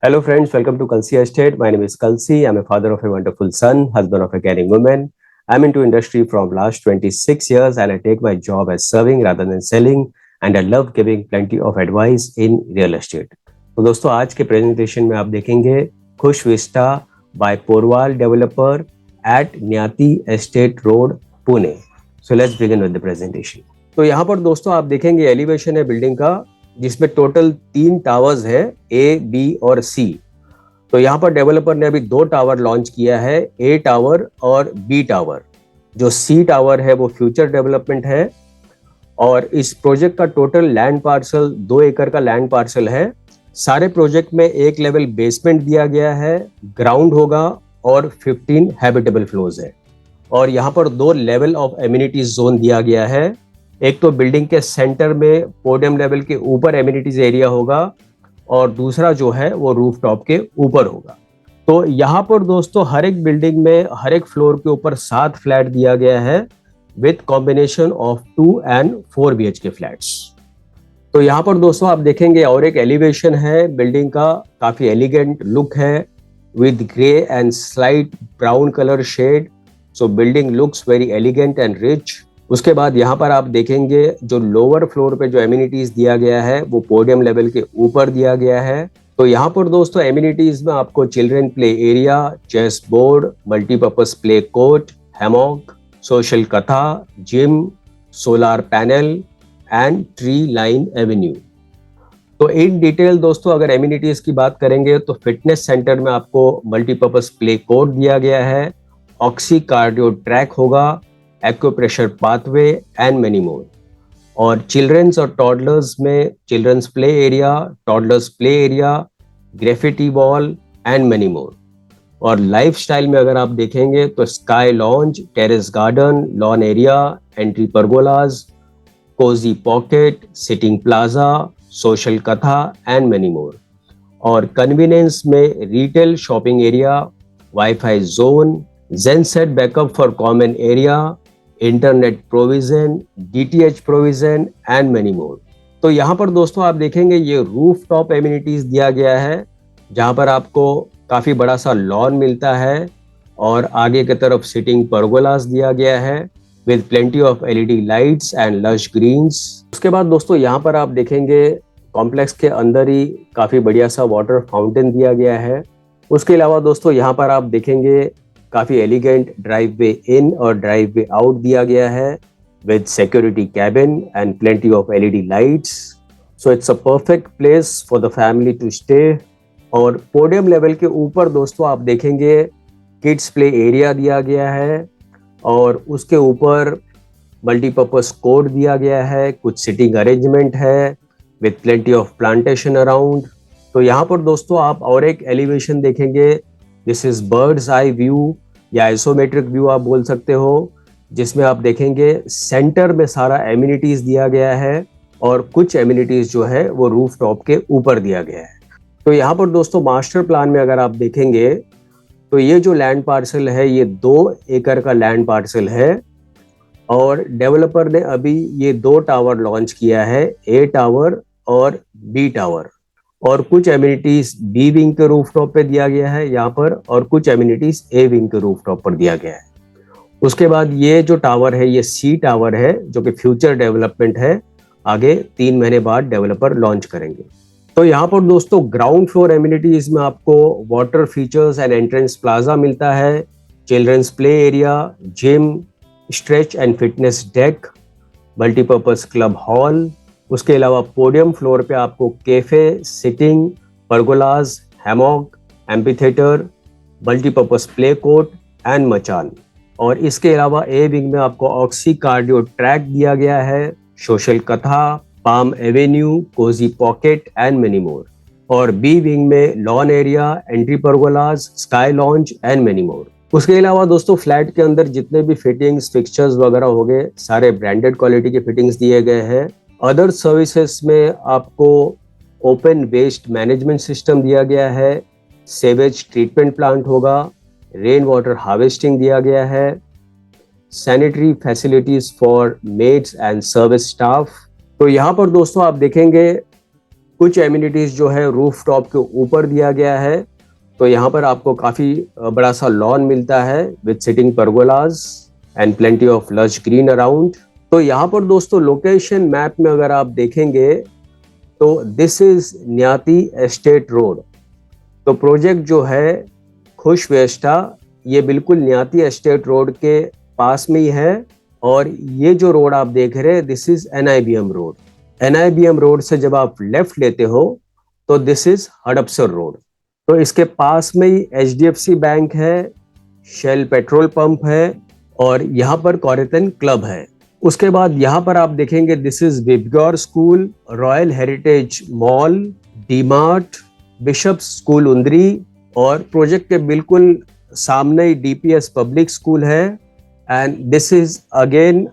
Hello friends, welcome to Kalsi Estate. My name is Kalsi. I'm a father of a wonderful son, husband of a caring woman. I'm into industry from last 26 years and I take my job as serving rather than selling and I love giving plenty of advice in real estate. तो दोस्तों आज के presentation में आप देखेंगे Khush vista by Porwal developer at Nyati estate road Pune. So let's begin with the presentation. तो यहाँ पर दोस्तों आप देखेंगे एलिवेशन है बिल्डिंग का जिसमें टोटल 3 टावर्स है ए, बी और सी. तो यहाँ पर डेवलपर ने अभी 2 टावर लॉन्च किया है, ए टावर और बी टावर. जो सी टावर है वो फ्यूचर डेवलपमेंट है और इस प्रोजेक्ट का टोटल लैंड पार्सल 2 एकड़ का लैंड पार्सल है. सारे प्रोजेक्ट में एक लेवल बेसमेंट दिया गया है, ग्राउंड होगा और 15 हैबिटेबल फ्लोर्स है. और यहाँ पर 2 लेवल ऑफ एमिनिटीज जोन दिया गया है. एक तो बिल्डिंग के सेंटर में पोडियम लेवल के ऊपर एमिनिटीज एरिया होगा और दूसरा जो है वो रूफटॉप के ऊपर होगा. तो यहाँ पर दोस्तों हर एक बिल्डिंग में हर एक फ्लोर के ऊपर 7 फ्लैट दिया गया है with combination of 2 and 4 BHK flats. तो यहाँ पर दोस्तों आप देखेंगे और एक एलिवेशन है बिल्डिंग का, काफी एलिगेंट लुक है with grey and slight brown colour shade. So building looks very elegant and rich. उसके बाद यहाँ पर आप देखेंगे जो लोअर फ्लोर पे जो एमिनिटीज दिया गया है वो पोडियम लेवल के ऊपर दिया गया है. तो यहाँ पर दोस्तों एमिनिटीज में आपको children play area, chess board, multipurpose play court, hammock, social कथा, gym, solar panel and tree line avenue. तो इन डिटेल दोस्तों अगर एमिनिटीज की बात करेंगे तो फिटनेस सेंटर में आपको मल्टीपर्पज प्ले कोर्ट दिया गया है, ऑक्सी कार्डियो ट्रैक होगा, acupressure pathway and many more. और चिल्ड्रंस और टॉडलर्स में children's play area, toddlers play area, graffiti wall and many more. और लाइफस्टाइल में अगर आप देखेंगे तो sky lounge, terrace garden, lawn area, entry pergolas, cosy pocket, sitting plaza, social कथा एंड मेनी मोर. और कन्वीनियंस में retail shopping area, wifi zone, genset backup for common area, internet provision, DTH provision and many मोर. तो यहाँ पर दोस्तों आप देखेंगे ये रूफ टॉप एमिनिटीज दिया गया है जहाँ पर आपको काफी बड़ा सा लॉन मिलता है और आगे की तरफ सिटिंग परगोलास दिया गया है with plenty of LED lights and lush greens. उसके बाद दोस्तों यहाँ पर आप देखेंगे कॉम्प्लेक्स के अंदर ही काफी बढ़िया सा वाटर फाउंटेन दिया गया है. उसके अलावा दोस्तों यहाँ पर आप देखेंगे काफी एलिगेंट ड्राइव वे इन और ड्राइव वे आउट दिया गया है with security cabin and plenty of LED lights. So it's a perfect place for the family to stay. और पोडियम लेवल के ऊपर दोस्तों आप देखेंगे किड्स प्ले एरिया दिया गया है और उसके ऊपर मल्टीपर्पज कोर्ट दिया गया है, कुछ सिटिंग अरेंजमेंट है with plenty of plantation around. तो यहाँ पर दोस्तों आप और एक एलिवेशन देखेंगे. This is birds eye view या आइसोमेट्रिक व्यू आप बोल सकते हो, जिसमें आप देखेंगे सेंटर में सारा एमिनिटीज दिया गया है और कुछ एमिनिटीज जो है वो रूफ टॉप के ऊपर दिया गया है. तो यहाँ पर दोस्तों मास्टर प्लान में अगर आप देखेंगे तो ये जो लैंड पार्सल है ये 2 एकड़ का लैंड पार्सल है और डेवलपर ने अभी ये 2 टावर लॉन्च किया है, ए टावर और बी टावर. और कुछ एमिनिटीज बी विंग के रूफटॉप पे दिया गया है यहाँ पर और कुछ एमिनिटीज ए विंग के रूफटॉप पर दिया गया है. उसके बाद ये जो टावर है ये सी टावर है जो कि फ्यूचर डेवलपमेंट है, आगे 3 महीने बाद डेवलपर लॉन्च करेंगे. तो यहाँ पर दोस्तों ग्राउंड फ्लोर एमिनिटीज में आपको water features and entrance plaza मिलता है, children's play area, gym, stretch and fitness deck, multipurpose club hall. उसके अलावा पोडियम फ्लोर पे आपको cafe, sitting, pergolas, hammock, amphitheatre, multipurpose play court and machan. और इसके अलावा ए विंग में आपको ऑक्सी कार्डियो ट्रैक दिया गया है, सोशल कथा, palm avenue, cosy pocket and many more. और बी विंग में lawn area, entry pergolas, sky lounge and many more. उसके अलावा दोस्तों फ्लैट के अंदर जितने भी फिटिंग्स, फिक्सचर्स वगैरह हो गए सारे ब्रांडेड क्वालिटी के फिटिंग्स दिए गए हैं. अदर सर्विसेज में आपको ओपन वेस्ट मैनेजमेंट सिस्टम दिया गया है, सेवेज ट्रीटमेंट प्लांट होगा, रेन वाटर हार्वेस्टिंग दिया गया है, sanitary facilities for maids and service staff. तो यहाँ पर दोस्तों आप देखेंगे कुछ एमिनिटीज जो है रूफ टॉप के ऊपर दिया गया है। तो यहाँ पर आपको काफी बड़ा सा लॉन मिलता है with sitting pergolas and plenty of lush green around. तो यहाँ पर दोस्तों लोकेशन मैप में अगर आप देखेंगे तो this is Nyati estate road. तो प्रोजेक्ट जो है खुश वेस्टा ये बिल्कुल न्याती एस्टेट रोड के पास में ही है। और ये जो रोड आप देख रहे हैं this is NIBM road. NIBM road से जब आप लेफ्ट लेते हो तो दिस इज हड़पसर रोड। तो इसके पास में ही HDFC बैंक है, शेल पेट्रोल पंप है और यहाँ पर कॉरेतन क्लब है। उसके बाद यहाँ पर आप देखेंगे this is Vibgyor school, royal heritage mall, DMart, bishop's school Undri और प्रोजेक्ट के बिल्कुल सामने ही DPS पब्लिक स्कूल है। And this is again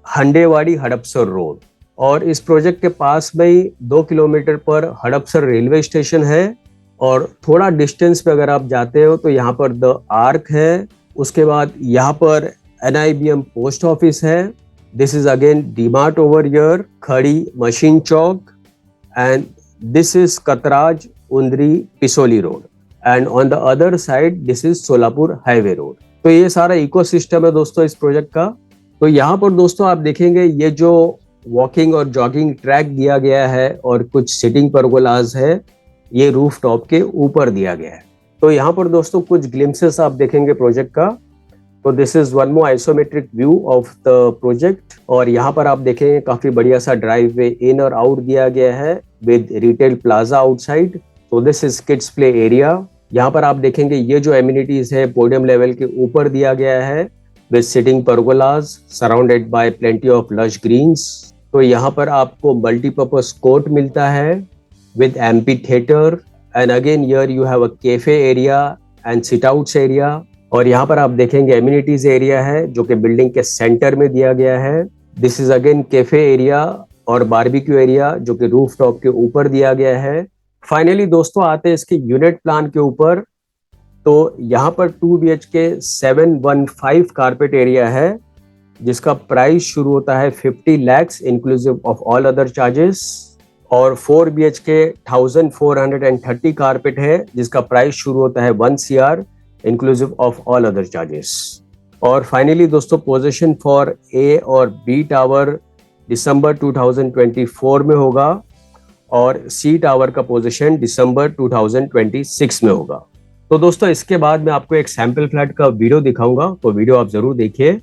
Handewadi Hadapsar road. और इस प्रोजेक्ट के पास में ही 2 किलोमीटर पर हड़पसर रेलवे स्टेशन है। और थोड़ा डिस्टेंस पे अगर आप जाते हो तो यहाँ पर द आर्क है। उसके बाद यहाँ पर NIBM पोस्ट ऑफिस है। This is again DMart over here, Khadi machine Chowk and this is Katraj Undri Pisoli road and on the other side this is Solapur highway road. तो ये सारा इकोसिस्टम है दोस्तों इस प्रोजेक्ट का। तो यहाँ पर दोस्तों आप देखेंगे ये जो वॉकिंग और जॉगिंग ट्रैक दिया गया है और कुछ सिटिंग परगोलाज है ये रूफ टॉप के ऊपर दिया गया है। तो यहाँ पर दोस्तों कुछ ग्लिम्सेस आप देखेंगे प्रोजेक्ट का। तो this is one more isometric view of the project. और यहाँ पर आप देखेंगे काफी बढ़िया सा ड्राइव वे इन और आउट दिया गया है विद रिटेल प्लाजा आउटसाइड। तो this is kids play area. यहाँ पर आप देखेंगे ये जो एमिनिटीज है पोडियम लेवल के ऊपर दिया गया है with sitting pergolas surrounded by plenty of lush greens. तो यहाँ पर आपको मल्टीपर्पज कोर्ट मिलता है with amphitheater and again here you have a cafe area and sit outs area। और यहाँ पर आप देखेंगे एमिनिटीज एरिया है जो कि बिल्डिंग के सेंटर में दिया गया है। This is again cafe area और बारबेक्यू एरिया जो कि रूफ टॉप के ऊपर दिया गया है। फाइनली दोस्तों आते हैं इसके यूनिट प्लान के ऊपर। तो यहाँ पर 2 BHK 715 कारपेट एरिया है जिसका प्राइस शुरू होता है 50 lakhs inclusive of all other charges. और 4 BHK 1430 कारपेट है जिसका प्राइस शुरू होता है 1 CR inclusive of all other charges. और फाइनली दोस्तों पोजीशन फॉर A और B टावर दिसंबर 2024 में होगा और C टावर का पोजीशन दिसंबर 2026 में होगा। तो दोस्तों इसके बाद मैं आपको एक सैंपल फ्लैट का वीडियो दिखाऊंगा, तो वीडियो आप जरूर देखिए।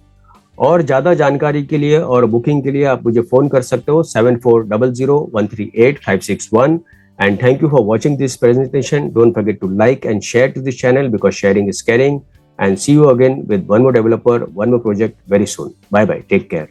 और ज्यादा जानकारी के लिए और बुकिंग के लिए आप मुझे फोन कर सकते हो 7400138561। And thank you for watching this presentation. Don't forget to like and share to this channel because sharing is caring. And see you again with one more developer, one more project very soon. Bye bye, take care.